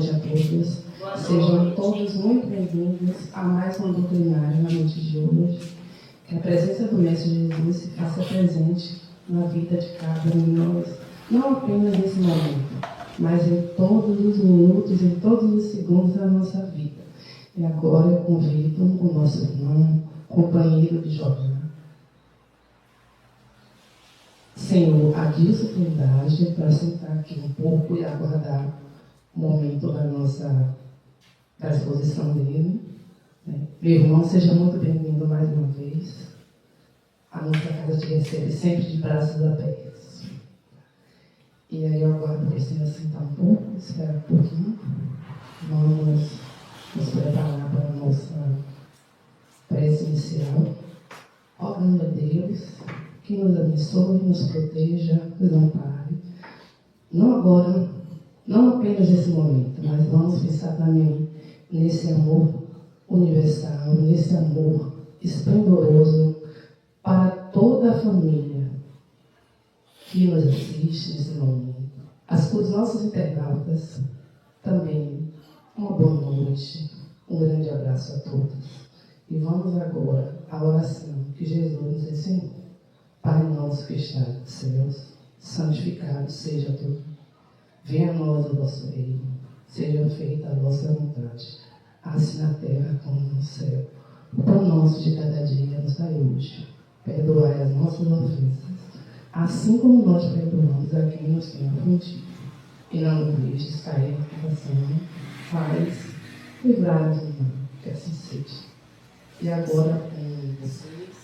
noite a todos. Sejam todos muito bem-vindos a mais uma doutrinária na noite de hoje. Que a presença do Mestre Jesus se faça presente na vida de cada um de nós, não apenas nesse momento, mas em todos os minutos, em todos os segundos da nossa vida. E agora eu convido o nosso irmão, companheiro de jornada, Senhor Adilson Trindade, para sentar aqui um pouco e aguardar o momento da exposição dele. Meu irmão, seja muito bem-vindo mais uma vez. A nossa casa te recebe sempre de braços abertos. E aí eu aguardo você sentar um pouco, esperar um pouquinho. Vamos nos preparar para a nossa prece inicial. Orando a Deus, que nos abençoe, nos proteja, nos ampare. Não agora, não apenas nesse momento, mas vamos pensar também nesse amor universal, nesse amor esplendoroso para toda a família que nos assiste nesse momento. Os nossos internautas também, uma boa noite, um grande abraço a todos. E vamos agora à oração que Jesus nos ensinou. Pai nosso que está nos céus, santificado seja teu nome. Venha a nós o vosso reino, seja feita a vossa vontade, assim na terra como no céu. O pão nosso de cada dia nos dai hoje. Perdoai as nossas ofensas, assim como nós perdoamos a quem nos tem ofendido. E não nos deixes cair na tentação, mas livrai-nos do mal, que assim seja. E agora com vocês,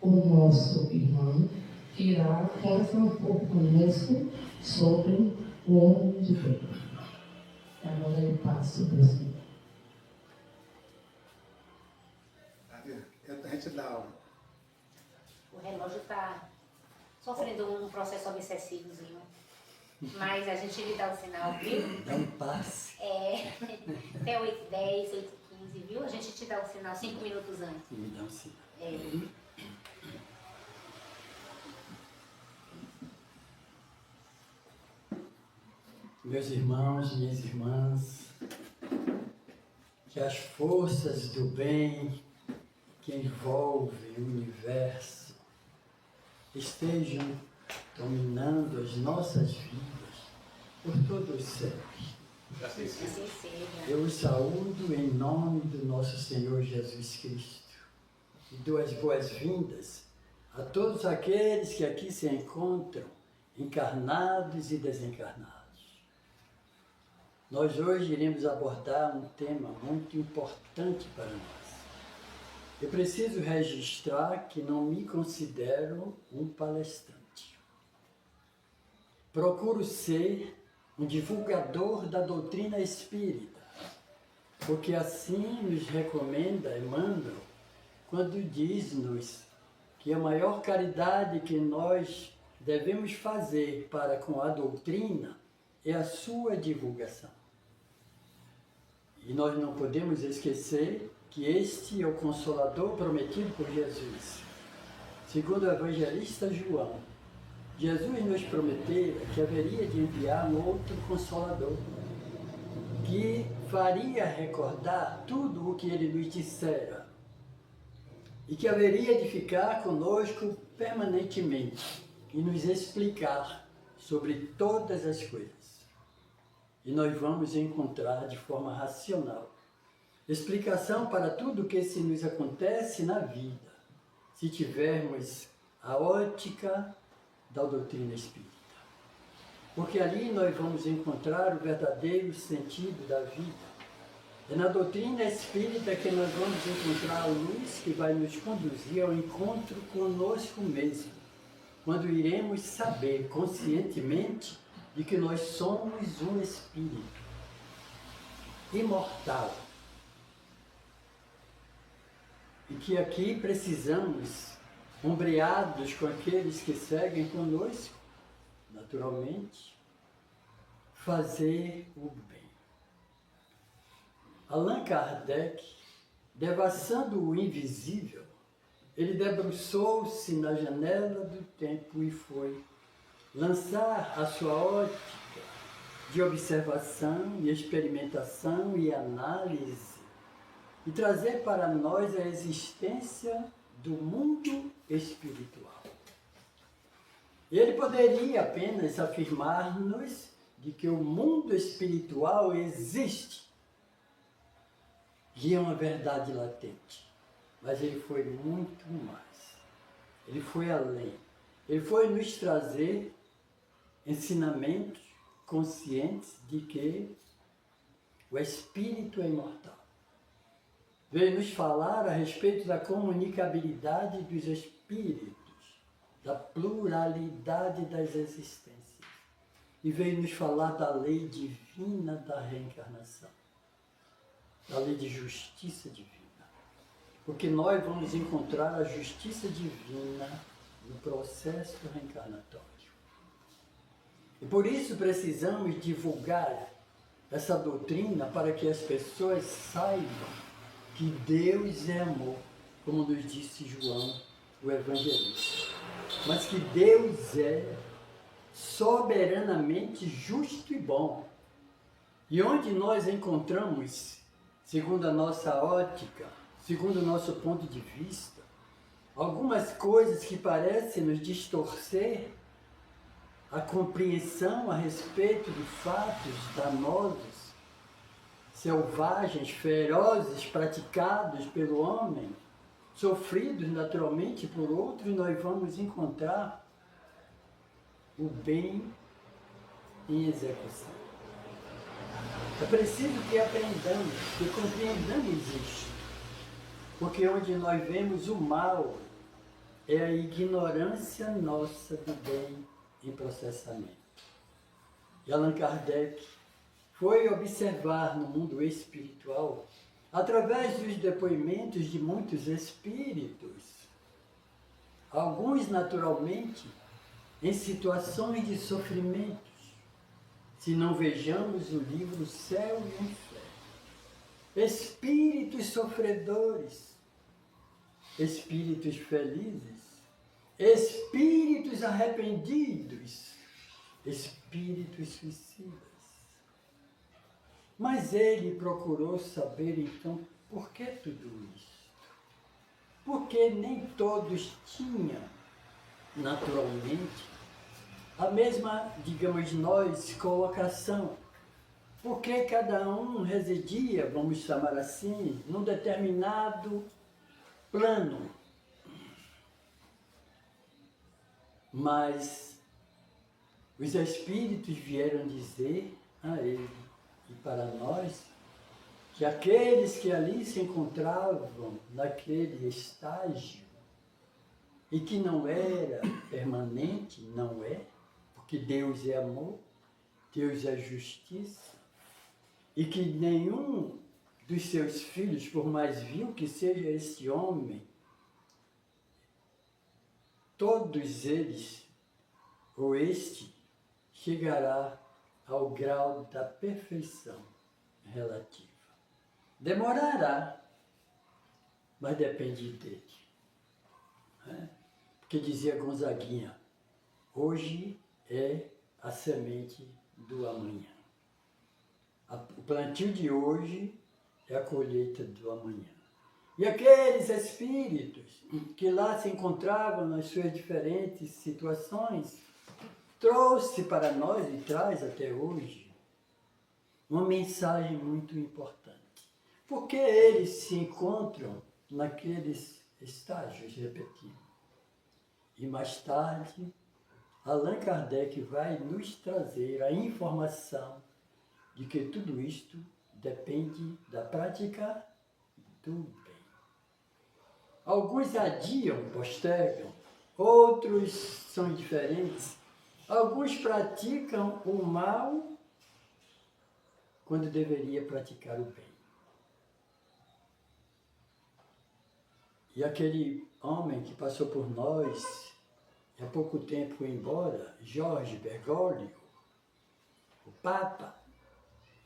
o nosso irmão, que irá conversar um pouco conosco sobre o homem de Deus. Agora eu passo para o senhor. A gente dá O relógio está sofrendo um processo obsessivozinho, mas a gente lhe dá o sinal, viu? Dá um passe. Até 8h10, 8h15, viu? A gente te dá o sinal 5 minutos antes. Me dá um sinal. Meus irmãos, minhas irmãs, que as forças do bem que envolvem o universo estejam dominando as nossas vidas por todos os céus. Assim seja. Eu os saúdo em nome do nosso Senhor Jesus Cristo e dou as boas-vindas a todos aqueles que aqui se encontram, encarnados e desencarnados. Nós hoje iremos abordar um tema muito importante para nós. Eu preciso registrar que não me considero um palestrante. Procuro ser um divulgador da doutrina espírita, porque assim nos recomenda Emmanuel quando diz-nos que a maior caridade que nós devemos fazer para com a doutrina é a sua divulgação. E nós não podemos esquecer que este é o Consolador prometido por Jesus. Segundo o evangelista João, Jesus nos prometera que haveria de enviar um outro Consolador, que faria recordar tudo o que ele nos dissera, e que haveria de ficar conosco permanentemente e nos explicar sobre todas as coisas. E nós vamos encontrar de forma racional explicação para tudo o que se nos acontece na vida, se tivermos a ótica da doutrina espírita. Porque ali nós vamos encontrar o verdadeiro sentido da vida. É na doutrina espírita que nós vamos encontrar a luz que vai nos conduzir ao encontro conosco mesmo, quando iremos saber conscientemente de que nós somos um espírito imortal e que aqui precisamos, ombreados com aqueles que seguem conosco, naturalmente, fazer o bem. Allan Kardec, devassando o invisível, ele debruçou-se na janela do tempo e foi lançar a sua ótica de observação e experimentação e análise e trazer para nós a existência do mundo espiritual. Ele poderia apenas afirmar-nos de que o mundo espiritual existe, e é uma verdade latente, mas ele foi muito mais. Ele foi além. Ele foi nos trazer ensinamentos conscientes de que o Espírito é imortal. Veio nos falar a respeito da comunicabilidade dos espíritos, da pluralidade das existências. E veio nos falar da lei divina da reencarnação, da lei de justiça divina. Porque nós vamos encontrar a justiça divina no processo reencarnatório. E por isso precisamos divulgar essa doutrina para que as pessoas saibam que Deus é amor, como nos disse João, o evangelista. Mas que Deus é soberanamente justo e bom. E onde nós encontramos, segundo a nossa ótica, segundo o nosso ponto de vista, algumas coisas que parecem nos distorcer a compreensão a respeito de fatos danosos, selvagens, ferozes, praticados pelo homem, sofridos naturalmente por outros, nós vamos encontrar o bem em execução. É preciso que aprendamos, que compreendamos isto, porque onde nós vemos o mal é a ignorância nossa do bem em processamento. E Allan Kardec foi observar no mundo espiritual, através dos depoimentos de muitos espíritos, alguns naturalmente em situações de sofrimentos, se não vejamos o livro Céu e Inferno. Espíritos sofredores, espíritos felizes, espíritos arrependidos, espíritos suicidas. Mas ele procurou saber então por que tudo isso? Porque nem todos tinham, naturalmente, a mesma, digamos nós, colocação. Porque cada um residia, vamos chamar assim, num determinado plano. Mas os espíritos vieram dizer a ele e para nós que aqueles que ali se encontravam naquele estágio e que não era permanente, não é, porque Deus é amor, Deus é justiça, e que nenhum dos seus filhos, por mais vil que seja este homem, todos eles, ou este, chegará ao grau da perfeição relativa. Demorará, mas depende dele. Porque dizia Gonzaguinha, hoje é a semente do amanhã. O plantio de hoje é a colheita do amanhã. E aqueles espíritos que lá se encontravam nas suas diferentes situações, trouxe para nós e traz até hoje uma mensagem muito importante. Porque eles se encontram naqueles estágios repetidos. E mais tarde, Allan Kardec vai nos trazer a informação de que tudo isto depende da prática do bem. Alguns adiam, postergam, outros são indiferentes, alguns praticam o mal quando deveria praticar o bem. E aquele homem que passou por nós, há pouco tempo foi embora, Jorge Bergoglio, o Papa,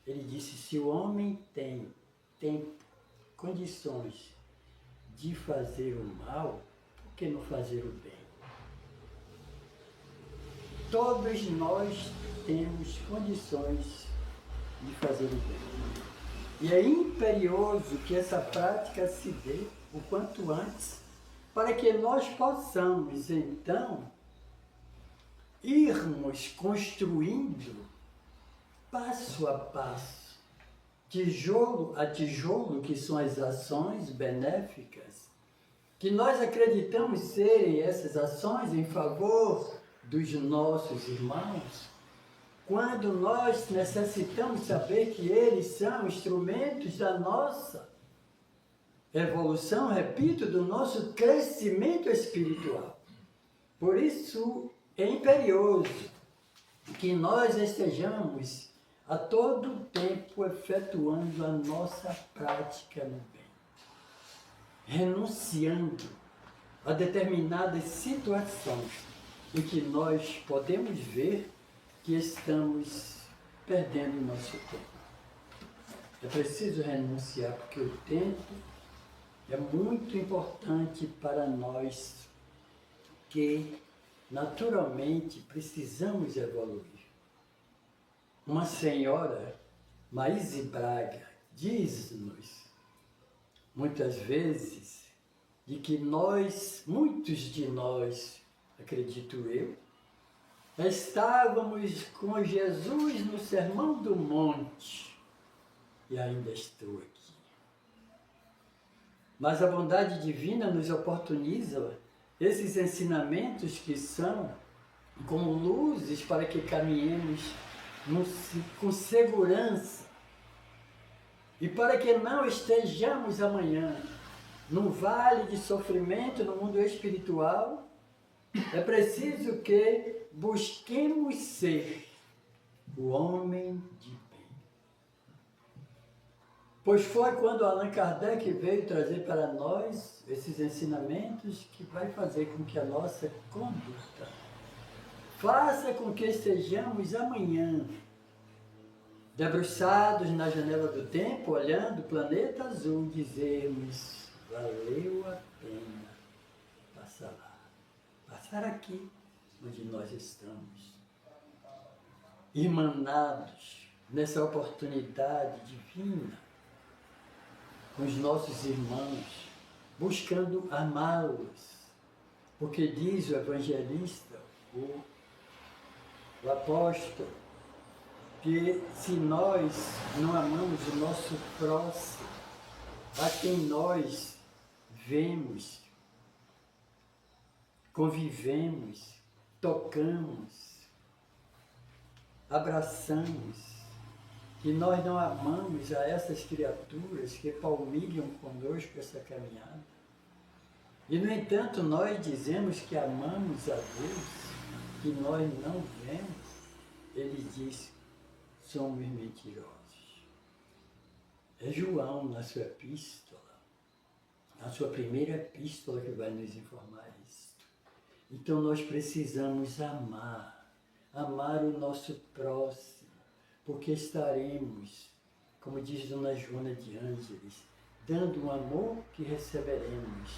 ele disse, se o homem tem tempo, condições de fazer o mal, por que não fazer o bem? Todos nós temos condições de fazer o bem. E é imperioso que essa prática se dê o quanto antes, para que nós possamos, então, irmos construindo passo a passo, tijolo a tijolo, que são as ações benéficas, que nós acreditamos serem essas ações em favor dos nossos irmãos, quando nós necessitamos saber que eles são instrumentos da nossa evolução, repito, do nosso crescimento espiritual. Por isso é imperioso que nós estejamos a todo tempo efetuando a nossa prática no bem, renunciando a determinadas situações em que nós podemos ver que estamos perdendo o nosso tempo. É preciso renunciar, porque o tempo é muito importante para nós que naturalmente precisamos evoluir. Uma senhora, Maíse Braga, diz-nos muitas vezes de que nós, muitos de nós, acredito eu, estávamos com Jesus no Sermão do Monte e ainda estou aqui. Mas a bondade divina nos oportuniza esses ensinamentos que são como luzes para que caminhemos com segurança e para que não estejamos amanhã num vale de sofrimento no mundo espiritual. É preciso que busquemos ser o homem de bem. Pois foi quando Allan Kardec veio trazer para nós esses ensinamentos que vai fazer com que a nossa conduta faça com que estejamos amanhã debruçados na janela do tempo, olhando o planeta azul, dizermos: valeu a pena passar lá, passar aqui onde nós estamos, irmanados nessa oportunidade divina com os nossos irmãos, buscando amá-los, porque diz o evangelista, o apóstolo, que se nós não amamos o nosso próximo, a quem nós vemos, convivemos, tocamos, abraçamos, que nós não amamos a essas criaturas que palmilham conosco essa caminhada. E, no entanto, nós dizemos que amamos a Deus, que nós não vemos. Ele diz: somos mentirosos. É João, na sua epístola, na sua primeira epístola, que vai nos informar isso. Então nós precisamos amar o nosso próximo, porque estaremos, como diz Dona Joana de Ângeles, dando um amor que receberemos,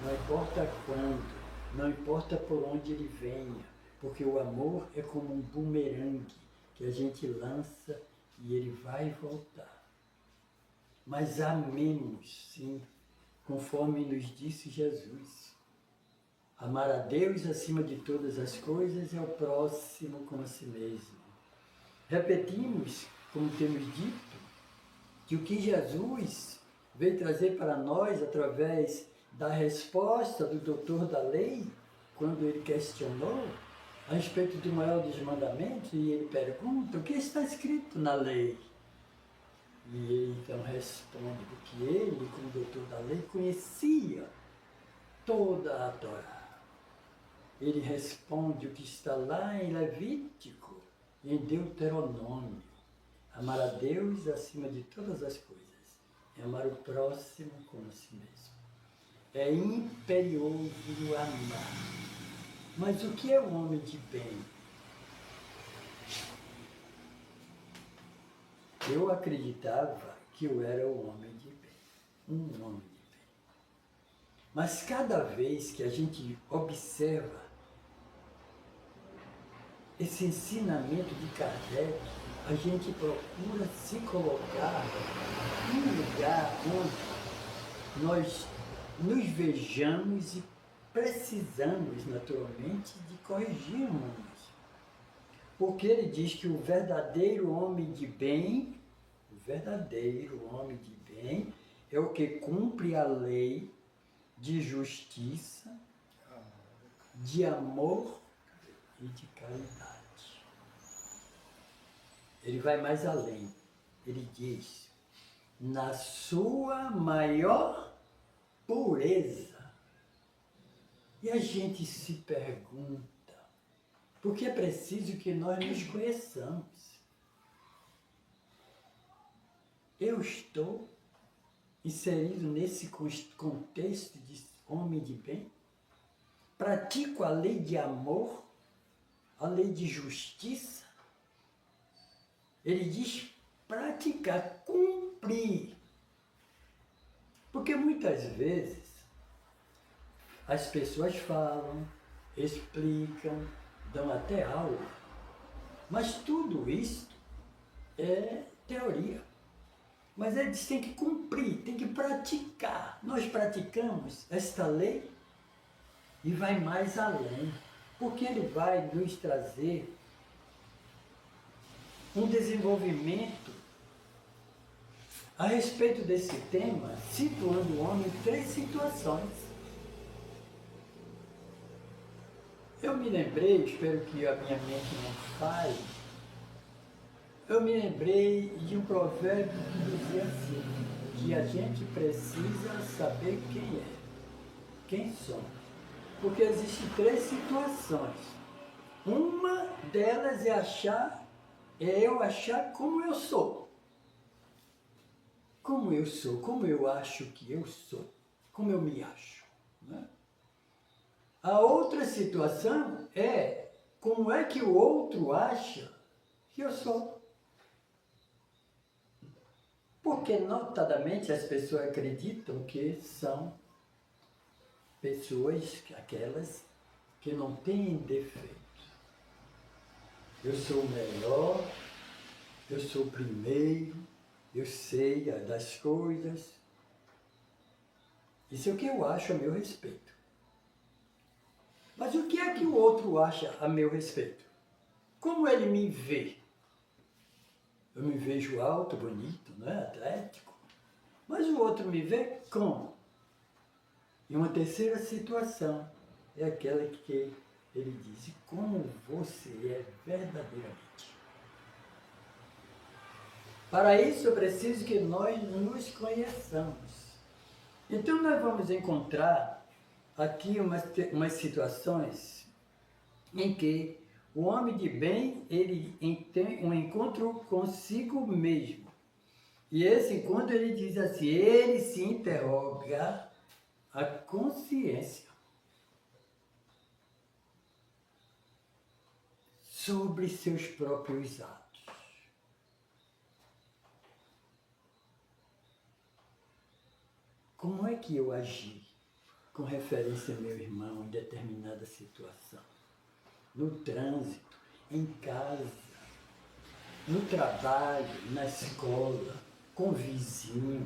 não importa quando, não importa por onde ele venha, porque o amor é como um bumerangue que a gente lança e ele vai voltar. Mas amemos, sim, conforme nos disse Jesus. Amar a Deus acima de todas as coisas e ao próximo como a si mesmo. Repetimos, como temos dito, que o que Jesus veio trazer para nós através da resposta do doutor da lei, quando ele questionou a respeito do maior dos mandamentos, e ele pergunta: o que está escrito na lei? E ele então responde, porque ele, como doutor da lei, conhecia toda a Torá. Ele responde o que está lá em Levítico, em Deuteronômio: amar a Deus acima de todas as coisas, e amar o próximo como a si mesmo. É imperioso amar. Mas o que é o homem de bem? Eu acreditava que eu era o homem de bem, um homem de bem. Mas cada vez que a gente observa esse ensinamento de Kardec, a gente procura se colocar num lugar onde nós nos vejamos e precisamos, naturalmente, de corrigirmos. Porque ele diz que o verdadeiro homem de bem, é o que cumpre a lei de justiça, de amor e de caridade. Ele vai mais além. Ele diz, na sua maior pureza. E a gente se pergunta, porque é preciso que nós nos conheçamos. Eu estou inserido nesse contexto de homem de bem? Pratico a lei de amor, a lei de justiça? Ele diz praticar, cumprir. Porque muitas vezes as pessoas falam, explicam, dão até aula, mas tudo isso é teoria. Mas eles têm que cumprir, têm que praticar. Nós praticamos esta lei e vai mais além, porque ele vai nos trazer um desenvolvimento a respeito desse tema, situando o homem em 3 situações. Eu me lembrei, espero que a minha mente não falhe, eu me lembrei de um provérbio que dizia assim, que a gente precisa saber quem é, quem somos. Porque existem 3 situações. Uma delas é eu achar como eu sou. Como eu sou, como eu acho que eu sou, como eu me acho. Né? A outra situação é como é que o outro acha que eu sou. Porque, notadamente, as pessoas acreditam que são pessoas, aquelas que não têm defeito. Eu sou o melhor, eu sou o primeiro, eu sei das coisas. Isso é o que eu acho a meu respeito. Mas o que é que o outro acha a meu respeito? Como ele me vê? Eu me vejo alto, bonito, né? Atlético. Mas o outro me vê como? E uma terceira situação é aquela que ele diz, como você é verdadeiramente. Para isso, eu preciso que nós nos conheçamos. Então, nós vamos encontrar aqui umas situações em que o homem de bem, ele tem um encontro consigo mesmo. E esse encontro, ele diz assim, ele se interroga a consciência sobre seus próprios atos. Como é que eu agi com referência ao meu irmão em determinada situação? No trânsito, em casa, no trabalho, na escola, com o vizinho.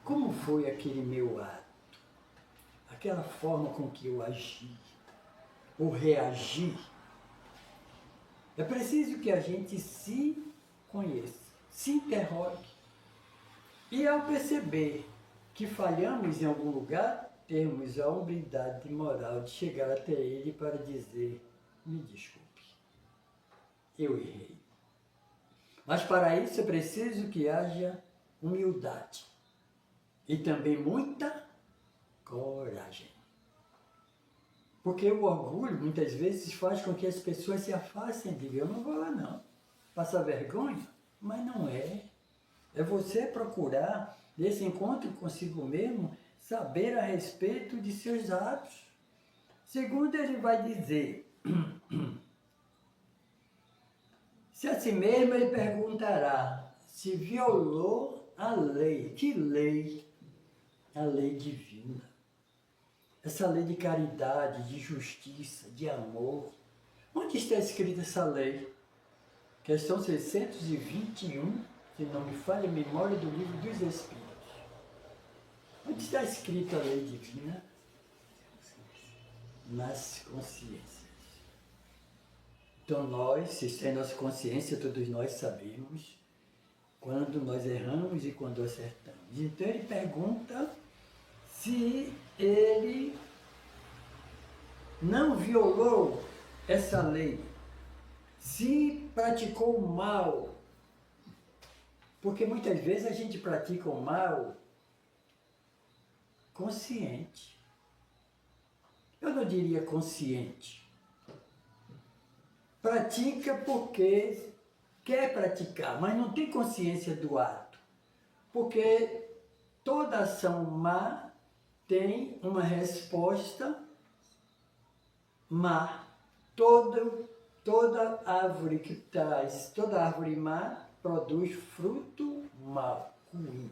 Como foi aquele meu ato? Aquela forma com que eu agi, ou reagi? É preciso que a gente se conheça, se interrogue. E ao perceber que falhamos em algum lugar, temos a humildade moral de chegar até ele para dizer, me desculpe, eu errei. Mas para isso é preciso que haja humildade e também muita coragem. Porque o orgulho muitas vezes faz com que as pessoas se afastem e digam, eu não vou lá não. Passa vergonha? Mas não é. É você procurar, nesse encontro consigo mesmo, saber a respeito de seus atos. Segundo, ele vai dizer, se a si mesmo ele perguntará se violou a lei. Que lei? A lei divina. Essa lei de caridade, de justiça, de amor. Onde está escrita essa lei? Questão 621, se não me falha a memória, do livro dos Espíritos. Onde está escrita a lei divina? Nas consciências. Então nós, se está em nossa consciência, todos nós sabemos quando nós erramos e quando acertamos. Então ele pergunta se ele não violou essa lei, se praticou o mal, porque muitas vezes a gente pratica o mal consciente. Eu não diria consciente. Pratica porque quer praticar, mas não tem consciência do ato. Porque toda ação má tem uma resposta má. Toda árvore que traz, toda árvore má produz fruto mau, ruim.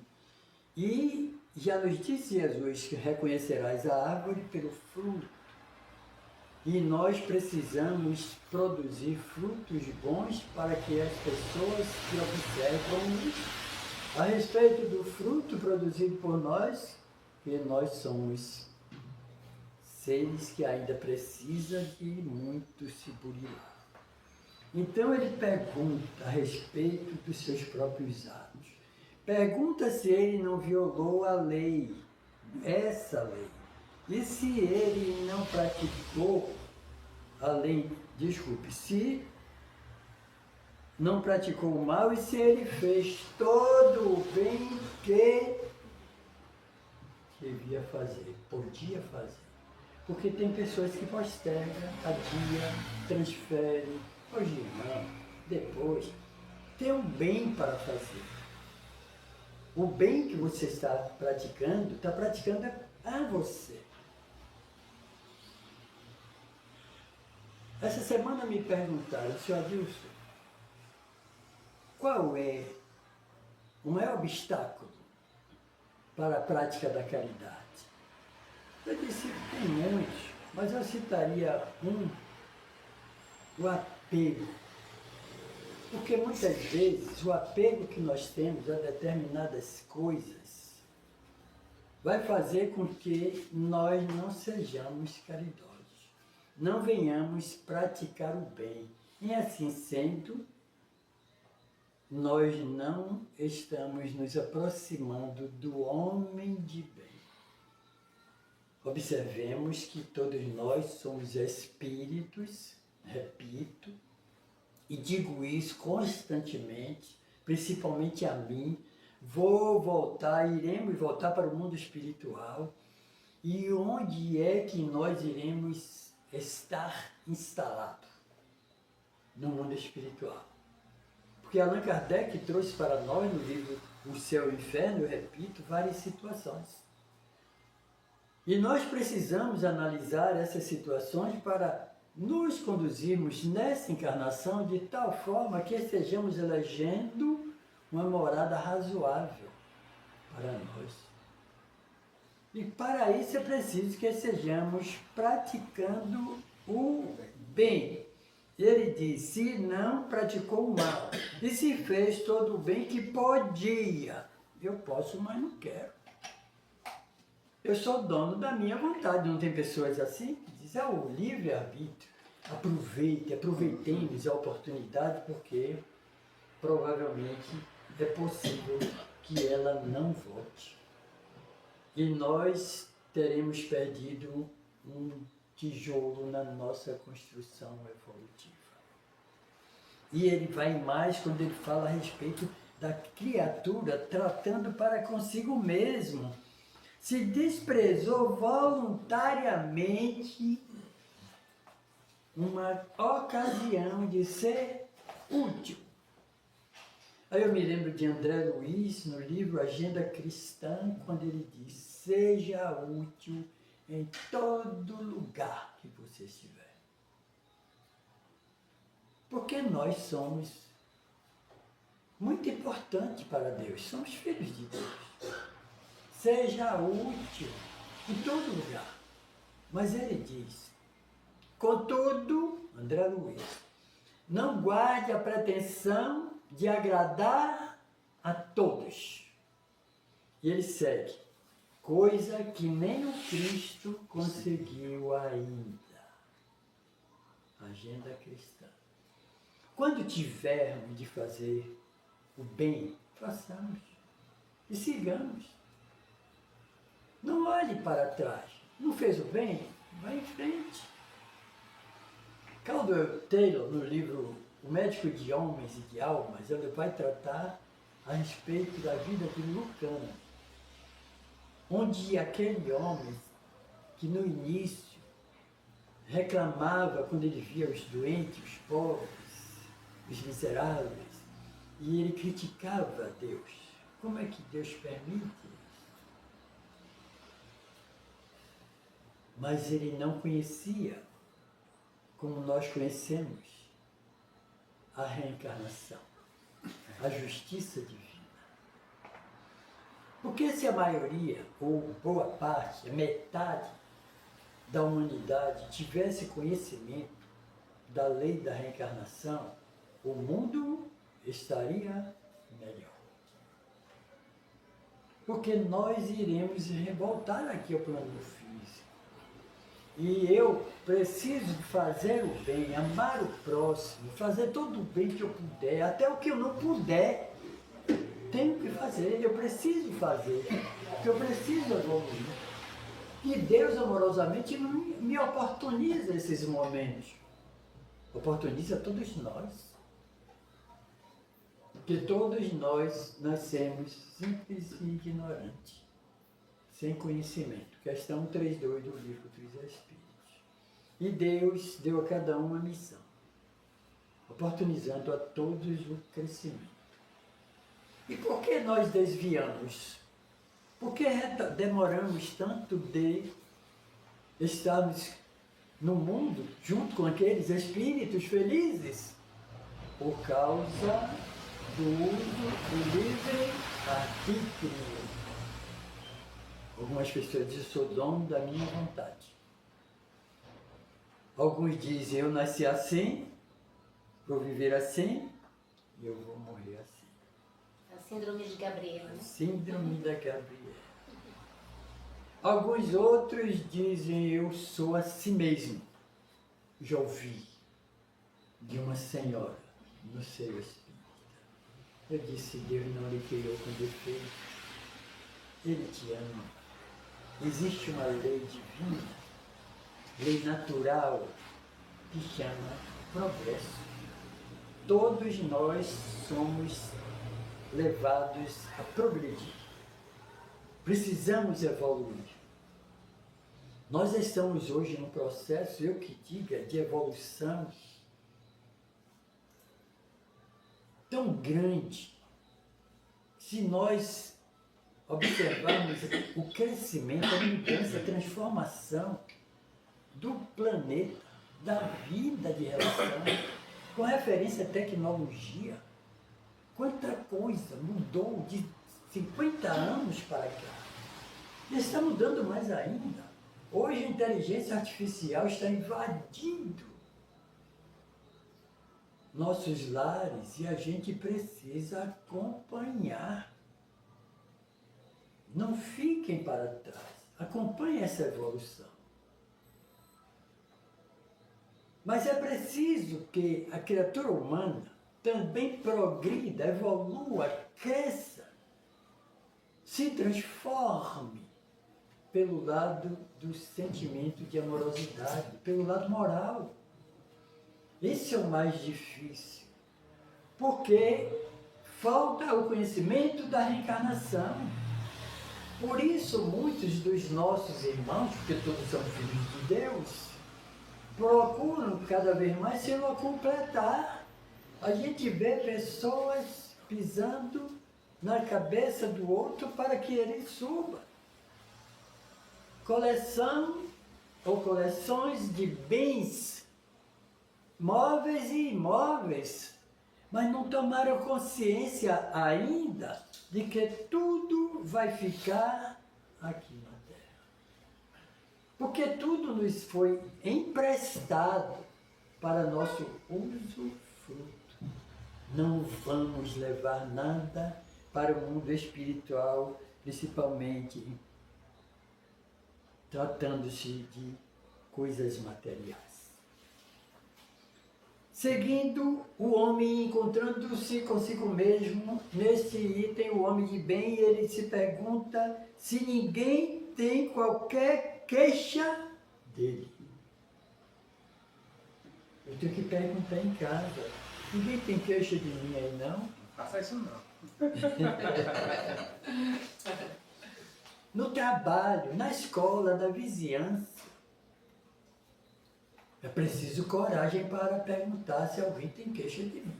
E já nos disse Jesus que reconhecerás a árvore pelo fruto. E nós precisamos produzir frutos bons para que as pessoas que observam a respeito do fruto produzido por nós, que nós somos seres que ainda precisam de muito se burilar. Então ele pergunta a respeito dos seus próprios atos. Pergunta se ele não violou a lei, essa lei. E se ele não praticou a lei, se não praticou o mal e se ele fez todo o bem que devia fazer, podia fazer. Porque tem pessoas que postergam, adia, transferem, hoje não, depois. Tem um bem para fazer. O bem que você está praticando a você. Essa semana me perguntaram, senhor Adilson, qual é o maior obstáculo para a prática da caridade? Eu disse, tem muitos, mas eu citaria o apego. Porque muitas vezes o apego que nós temos a determinadas coisas vai fazer com que nós não sejamos caridosos, não venhamos praticar o bem. E assim sendo, nós não estamos nos aproximando do homem de bem. Observemos que todos nós somos espíritos, repito, e digo isso constantemente, principalmente a mim. Iremos voltar para o mundo espiritual. E onde é que nós iremos estar instalados? No mundo espiritual. Porque Allan Kardec trouxe para nós, no livro O Céu e o Inferno, eu repito, várias situações. E nós precisamos analisar essas situações para nos conduzirmos nessa encarnação de tal forma que estejamos elegendo uma morada razoável para nós. E para isso é preciso que estejamos praticando o bem. Ele diz, se não praticou o mal, e se fez todo o bem que podia. Eu posso, mas não quero. Eu sou dono da minha vontade. Não tem pessoas assim que dizem, o livre-arbítrio. Aproveitemos a oportunidade, porque provavelmente é possível que ela não volte. E nós teremos perdido um tijolo na nossa construção evolutiva. E ele vai mais quando ele fala a respeito da criatura tratando para consigo mesmo. Se desprezou voluntariamente uma ocasião de ser útil. Aí eu me lembro de André Luiz, no livro Agenda Cristã, quando ele diz, seja útil em todo lugar que você estiver. Porque nós somos muito importantes para Deus, somos filhos de Deus. Seja útil em todo lugar. Mas ele diz, contudo, André Luiz, não guarde a pretensão de agradar a todos. E ele segue, coisa que nem o Cristo conseguiu ainda. Agenda cristã. Quando tivermos de fazer o bem, façamos e sigamos. Não olhe para trás. Não fez o bem? Vai em frente. Caldwell Taylor, no livro O Médico de Homens e de Almas, ele vai tratar a respeito da vida de Lucano, onde aquele homem que no início reclamava quando ele via os doentes, os pobres, os miseráveis, e ele criticava a Deus. Como é que Deus permite isso? Mas ele não conhecia, como nós conhecemos, a reencarnação, a justiça divina. Porque se a maioria, ou boa parte, a metade da humanidade tivesse conhecimento da lei da reencarnação, o mundo estaria melhor. Porque nós iremos revoltar aqui ao plano físico. E eu preciso fazer o bem, amar o próximo, fazer todo o bem que eu puder, até o que eu não puder, tenho que fazer, eu preciso fazer, porque eu preciso evoluir. E Deus amorosamente me oportuniza esses momentos. Oportuniza todos nós. Porque todos nós nascemos simples e ignorantes, sem conhecimento. Questão 3.2 do livro dos Espíritos. E Deus deu a cada um uma missão, oportunizando a todos o crescimento. E por que nós desviamos? Por que demoramos tanto de estarmos no mundo junto com aqueles espíritos felizes? Por causa do uso do livre-arbítrio. Algumas pessoas dizem, sou dono da minha vontade. Alguns dizem, eu nasci assim, vou viver assim, e eu vou morrer assim. A síndrome de Gabriela, né? Síndrome da Gabriela. Alguns outros dizem, eu sou a si mesmo. Já ouvi de uma senhora no seu espírito. Eu disse, Deus não lhe criou com defeito. Ele te ama. Existe uma lei divina, lei natural, que chama progresso. Todos nós somos levados a progredir. Precisamos evoluir. Nós estamos hoje num processo, eu que diga, de evolução tão grande. Se nós observarmos o crescimento, a mudança, a transformação do planeta, da vida de relação, com referência à tecnologia, quanta coisa mudou de 50 anos para cá. E está mudando mais ainda. Hoje a inteligência artificial está invadindo nossos lares e a gente precisa acompanhar. Não fiquem para trás. Acompanhem essa evolução. Mas é preciso que a criatura humana também progrida, evolua, cresça, se transforme pelo lado do sentimento de amorosidade, pelo lado moral. Esse é o mais difícil, porque falta o conhecimento da reencarnação. Por isso, muitos dos nossos irmãos, porque todos são filhos de Deus, procuram cada vez mais se completar. A gente vê pessoas pisando na cabeça do outro para que ele suba. Coleção ou coleções de bens móveis e imóveis, mas não tomaram consciência ainda de que tudo vai ficar aqui na Terra. Porque tudo nos foi emprestado para nosso usufruto. Não vamos levar nada para o mundo espiritual, principalmente tratando-se de coisas materiais. Seguindo, o homem encontrando-se consigo mesmo, neste item, o homem de bem, ele se pergunta se ninguém tem qualquer queixa dele. Eu tenho que perguntar em casa, ninguém tem queixa de mim aí não? Faça isso não. No trabalho, na escola, na vizinhança. É preciso coragem para perguntar se alguém tem queixa de mim.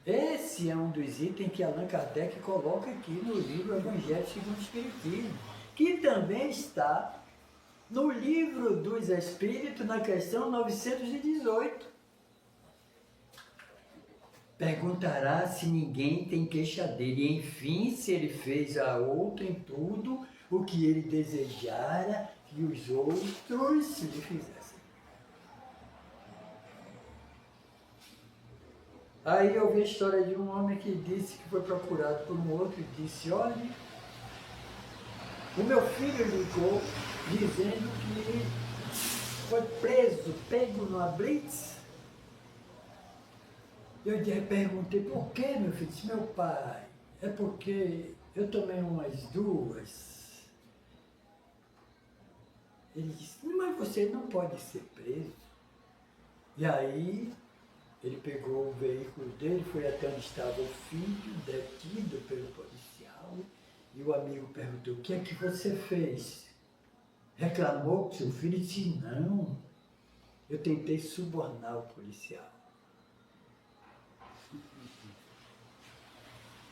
Esse é um dos itens que Allan Kardec coloca aqui no livro Evangelho segundo o Espiritismo, que também está no livro dos Espíritos, na questão 918. Perguntará se ninguém tem queixa dele, enfim, se ele fez a outro em tudo o que ele desejara que os outros lhe fizessem. Aí eu vi a história de um homem que disse que foi procurado por um outro e disse, olha, o meu filho ligou dizendo que foi preso, pego numa blitz. Eu perguntei, por que, meu filho? Disse, meu pai, é porque eu tomei umas duas. Ele disse, mas você não pode ser preso. E aí ele pegou o veículo dele, foi até onde estava o filho, detido pelo policial, e o amigo perguntou, o que é que você fez? Reclamou que seu filho disse, não, eu tentei subornar o policial.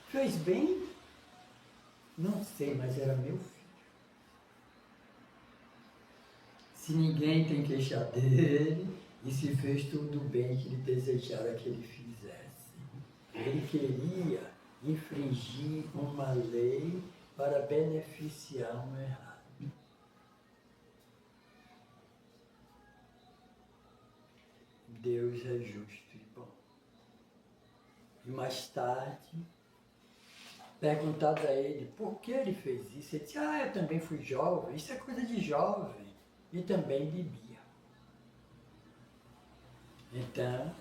Fez bem? Não sei, mas era meu filho. Se ninguém tem queixa dele, e se fez tudo bem que ele desejara que ele fizesse. Ele queria infringir uma lei para beneficiar um errado. Deus é justo e bom. E mais tarde, perguntado a ele por que ele fez isso, ele disse, eu também fui jovem, isso é coisa de jovem, e também bebia. Então,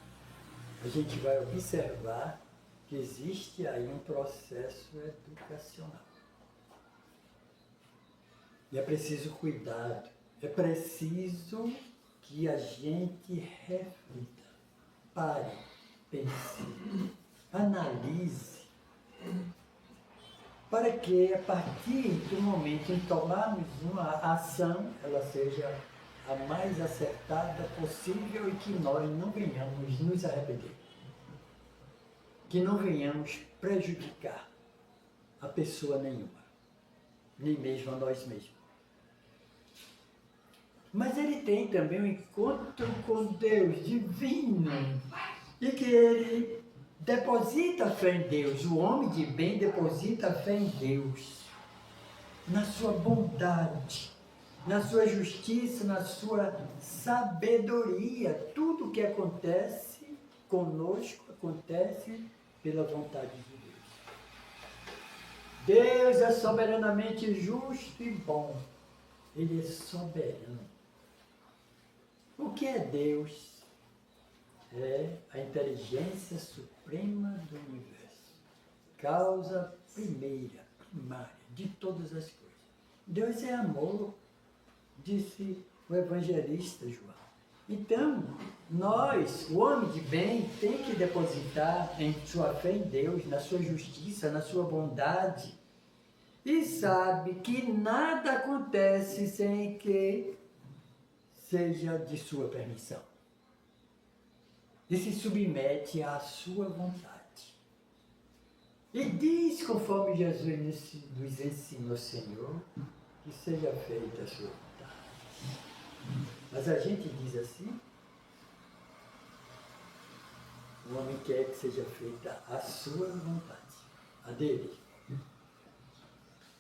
a gente vai observar que existe aí um processo educacional. E é preciso cuidado, é preciso que a gente reflita, pare, pense, analise, para que a partir do momento em que tomarmos uma ação, ela seja a mais acertada possível e que nós não venhamos nos arrepender. Que não venhamos prejudicar a pessoa nenhuma, nem mesmo a nós mesmos. Mas ele tem também um encontro com Deus divino e que ele deposita fé em Deus. O homem de bem deposita fé em Deus, na sua bondade, na sua justiça, na sua sabedoria. Tudo que acontece conosco acontece pela vontade de Deus. Deus é soberanamente justo e bom. Ele é soberano. O que é Deus? É a inteligência suprema do universo. Causa primeira, primária de todas as coisas. Deus é amor, disse o evangelista João. Então, nós, o homem de bem, tem que depositar em sua fé em Deus, na sua justiça, na sua bondade, e sabe que nada acontece sem que seja de sua permissão. E se submete à sua vontade. E diz, conforme Jesus nos ensinou, Senhor, que seja feita a sua vontade. Mas a gente diz assim, o homem quer que seja feita a sua vontade, a dele.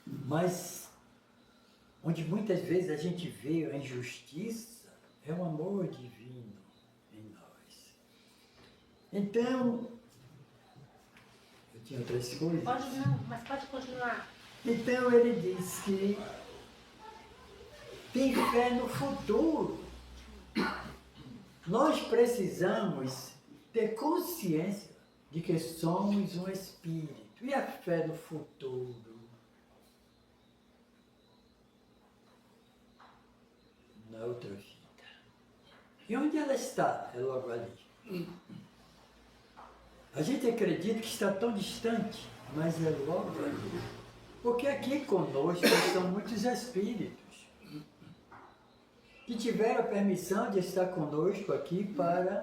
Mas, onde muitas vezes a gente vê a injustiça, é o amor divino em nós. Então, eu tinha outras coisas. Pode não, mas pode continuar. Então ele diz que tem fé no futuro. Nós precisamos ter consciência de que somos um espírito. E a fé no futuro? Na outra vida. E onde ela está? É logo ali. A gente acredita que está tão distante, mas é logo ali. Porque aqui conosco são muitos espíritos que tiveram a permissão de estar conosco aqui para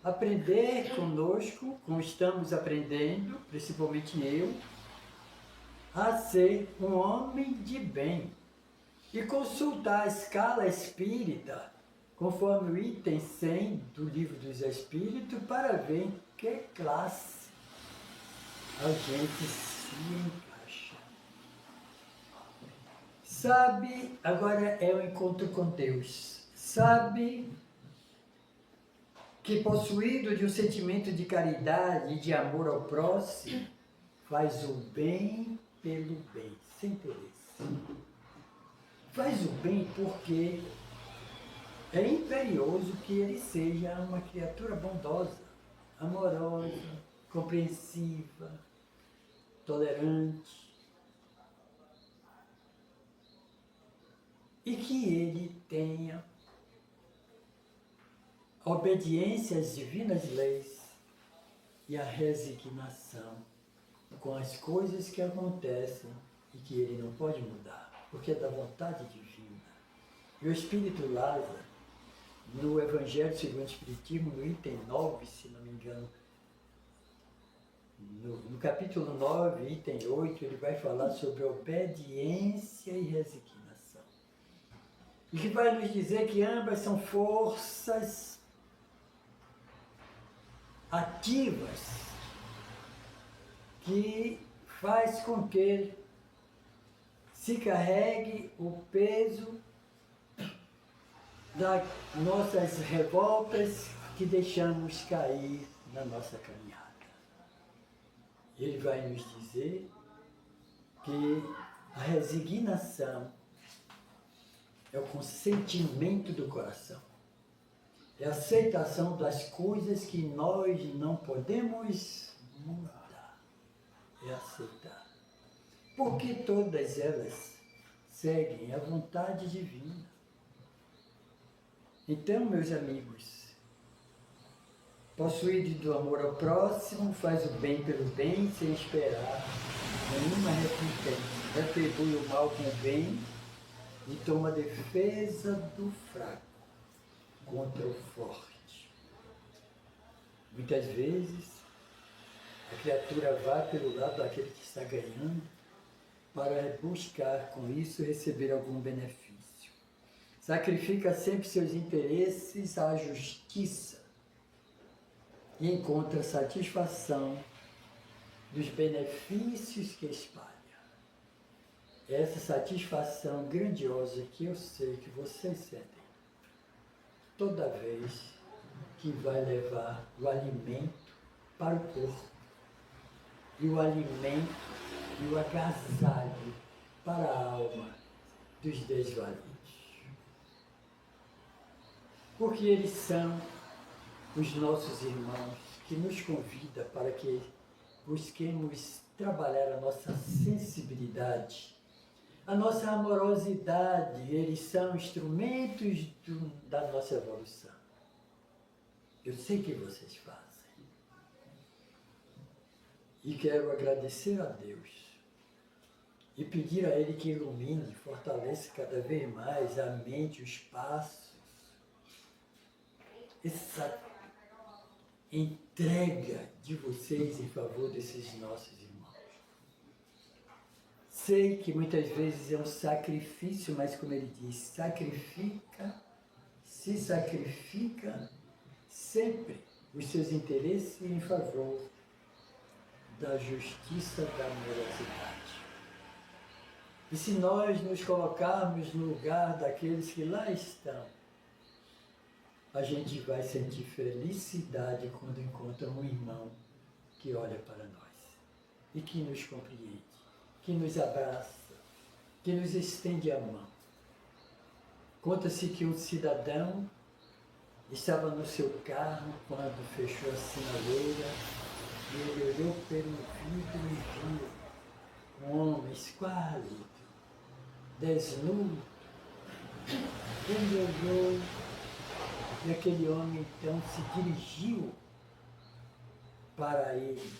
aprender conosco, como estamos aprendendo, principalmente eu, a ser um homem de bem e consultar a escala espírita, conforme o item 100 do Livro dos Espíritos, para ver em que classe a gente se encaixa. Sabe, agora é o encontro com Deus. Sabe que possuído de um sentimento de caridade e de amor ao próximo, faz o bem pelo bem, sem interesse. Faz o bem porque é imperioso que ele seja uma criatura bondosa, amorosa, compreensiva, tolerante. E que ele tenha a obediência às divinas leis e a resignação com as coisas que acontecem e que ele não pode mudar, porque é da vontade divina. E o Espírito Lázaro, no Evangelho segundo o Espiritismo, no item 9, se não me engano, no capítulo 9, item 8, ele vai falar sobre obediência e resignação. E que vai nos dizer que ambas são forças ativas que faz com que se carregue o peso das nossas revoltas que deixamos cair na nossa caminhada. Ele vai nos dizer que a resignação é o consentimento do coração. É a aceitação das coisas que nós não podemos mudar. É aceitar. Porque todas elas seguem a vontade divina. Então, meus amigos, possuído do amor ao próximo, faz o bem pelo bem sem esperar nenhuma recompensa. Retribui o mal com o bem e toma defesa do fraco contra o forte. Muitas vezes, a criatura vai pelo lado daquele que está ganhando para buscar com isso receber algum benefício. Sacrifica sempre seus interesses à justiça e encontra satisfação dos benefícios que espalha. Essa satisfação grandiosa que eu sei que vocês sentem toda vez que vai levar o alimento para o corpo e o alimento e o agasalho para a alma dos desvalidos. Porque eles são os nossos irmãos que nos convidam para que busquemos trabalhar a nossa sensibilidade, a nossa amorosidade. Eles são instrumentos da nossa evolução. Eu sei que vocês fazem. E quero agradecer a Deus e pedir a Ele que ilumine, fortaleça cada vez mais a mente, os passos, essa entrega de vocês em favor desses nossos irmãos. Sei que muitas vezes é um sacrifício, mas como ele diz, se sacrifica sempre os seus interesses em favor da justiça, da amorosidade. E se nós nos colocarmos no lugar daqueles que lá estão, a gente vai sentir felicidade quando encontra um irmão que olha para nós e que nos compreende, que nos abraça, que nos estende a mão. Conta-se que um cidadão estava no seu carro quando fechou a sinaleira e ele olhou pelo vidro e viu um homem esquálido, desnudo. Ele olhou e aquele homem então se dirigiu para ele,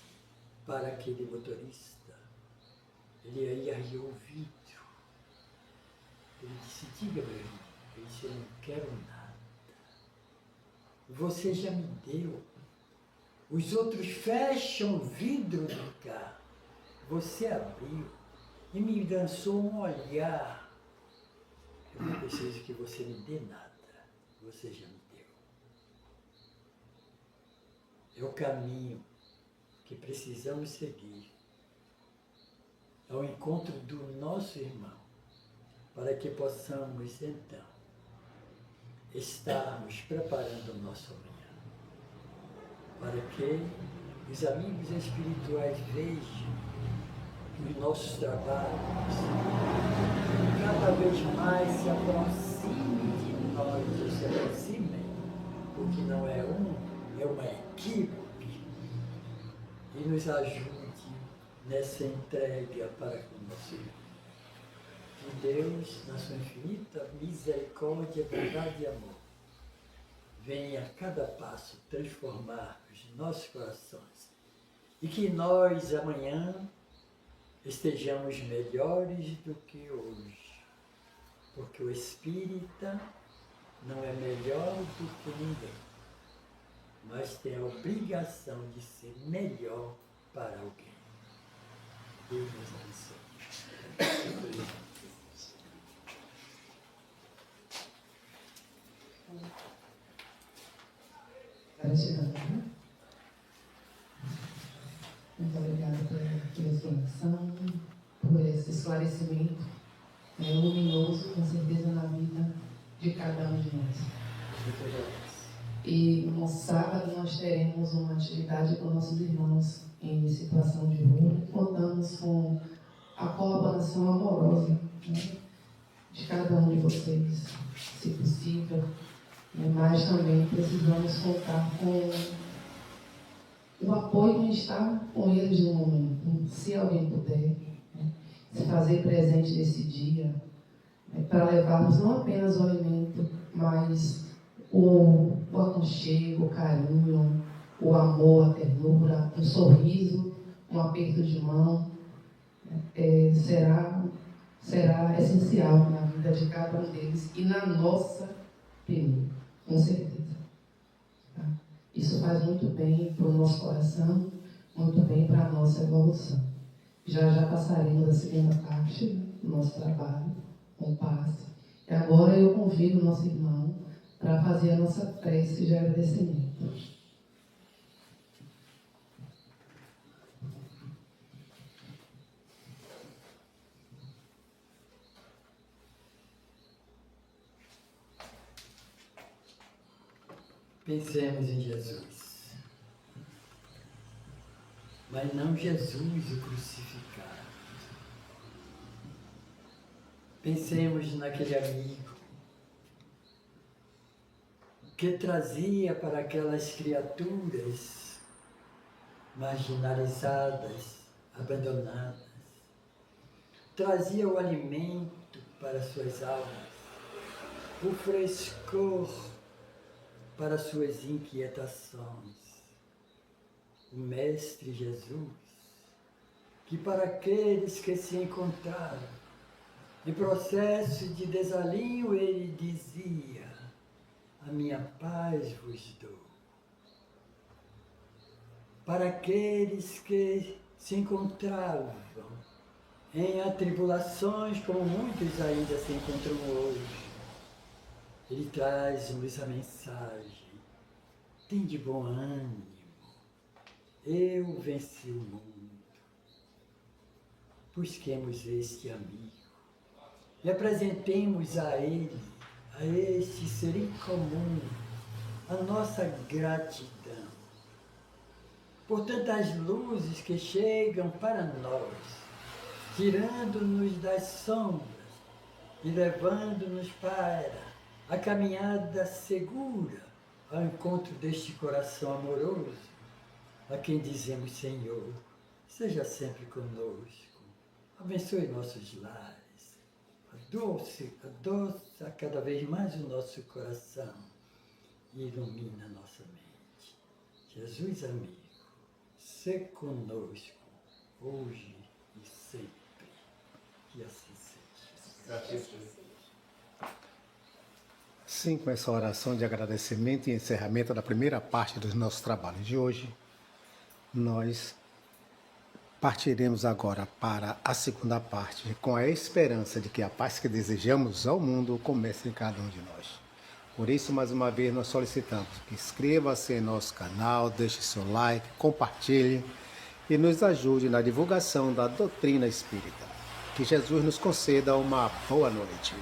para aquele motorista. Ele aí arriou o vidro. Ele disse, diga, meu irmão. Ele disse, eu não quero nada. Você já me deu. Os outros fecham o vidro do carro. Você abriu e me lançou um olhar. Eu não preciso que você me dê nada. Você já me deu. É o caminho que precisamos seguir ao encontro do nosso irmão, para que possamos, então, estarmos preparando o nosso amanhã, para que os amigos espirituais vejam que os nossos trabalhos cada vez mais se aproximem de nós, ou se aproximem, porque não é é uma equipe, e nos ajude nessa entrega para com o nosso irmão. Que Deus, na sua infinita misericórdia, bondade e amor, venha a cada passo transformar os nossos corações e que nós amanhã estejamos melhores do que hoje, porque o espírita não é melhor do que ninguém, mas tem a obrigação de ser melhor para alguém. Deus nos abençoe. Gratidão, né? Muito obrigada pela explanação, por esse esclarecimento luminoso, com certeza, na vida de cada um de nós. E no sábado nós teremos uma atividade com nossos irmãos em situação de rua. Contamos com a colaboração amorosa, né, de cada um de vocês, se possível. Mas também precisamos contar com o apoio de estar com eles no momento. Se alguém puder, né, se fazer presente nesse dia, né, para levarmos não apenas o alimento, mas o aconchego, o carinho, o amor, a ternura, um sorriso, um aperto de mão, será essencial na vida de cada um deles e na nossa família, com certeza. Tá? Isso faz muito bem para o nosso coração, muito bem para a nossa evolução. Já passaremos a segunda parte do nosso trabalho, com passe. E agora eu convido o nosso irmão para fazer a nossa prece de agradecimento. Pensemos em Jesus, mas não Jesus o crucificado. Pensemos naquele amigo que trazia para aquelas criaturas marginalizadas, abandonadas, trazia o alimento para suas almas, o frescor para suas inquietações. O Mestre Jesus, que para aqueles que se encontraram em processo de desalinho, ele dizia: a minha paz vos dou. Para aqueles que se encontravam em atribulações, como muitos ainda se encontram hoje, ele traz-nos a mensagem: tende bom ânimo, eu venci o mundo. Busquemos este amigo e apresentemos a ele, a este ser incomum, a nossa gratidão por tantas luzes que chegam para nós, tirando-nos das sombras e levando-nos para a caminhada segura ao encontro deste coração amoroso, a quem dizemos: Senhor, seja sempre conosco, abençoe nossos lares, adoça cada vez mais o nosso coração e ilumina nossa mente. Jesus amigo, sê conosco, hoje e sempre. Que assim seja. Sim, com essa oração de agradecimento e encerramento da primeira parte dos nossos trabalhos de hoje, nós partiremos agora para a segunda parte, com a esperança de que a paz que desejamos ao mundo comece em cada um de nós. Por isso, mais uma vez, nós solicitamos que inscreva-se em nosso canal, deixe seu like, compartilhe e nos ajude na divulgação da doutrina espírita. Que Jesus nos conceda uma boa noite.